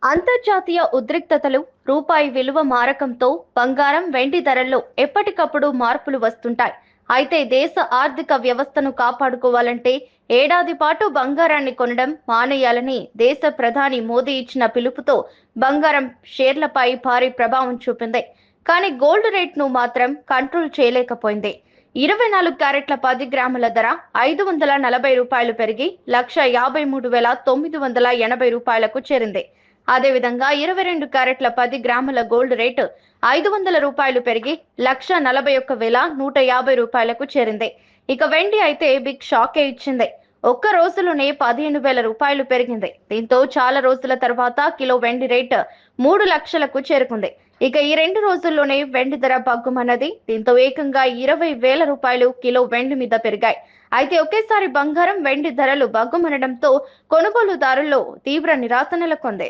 అంతర్జాతీయ ఉద్రిక్తతలు, రూపాయి విలువ మారకంతో బంగారం, వెండి ధరల్లో ఎప్పటికప్పుడు మార్పులు వస్తుంటాయి. అయితే దేశ ఆర్థిక వ్యవస్థను కాపాడుకోవాలంటే ఏడాది పాటు బంగారాన్ని కొనడం మానేయాలని దేశ ప్రధాని మోదీ ఇచ్చిన పిలుపుతో బంగారం షేర్లపై భారీ ప్రభావం చూపింది. కానీ గోల్డ్ రేట్ను మాత్రం కంట్రోల్ చేయలేకపోయింది. 24 క్యారెట్ల 10 గ్రాముల ధర రూ. 540 పెరిగి 1,53,980 రూపాయలకు చేరింది. అదేవిధంగా 22 క్యారెట్ల 10 గ్రాముల గోల్డ్ రేటు రూ. 500 పెరిగి 1,41,150 రూపాయలకు చేరింది. ఇక వెండి అయితే బిగ్ షాకే ఇచ్చింది. ఒక్క రోజులోనే 15,000 రూపాయలు పెరిగింది. దీంతో చాలా రోజుల తర్వాత కిలో వెండి రేటు 3 లక్షలకు చేరుకుంది. ఇక ఈ 2 రోజుల్లోనే వెండి ధర బగ్గుమన్నది. దీంతో ఏకంగా 20,000 రూపాయలు కిలో వెండి మీద పెరిగాయి. అయితే ఒకేసారి బంగారం, వెండి ధరలు బగ్గుమనడంతో కొనుగోలుదారుల్లో తీవ్ర నిరాశ నెలకొంది.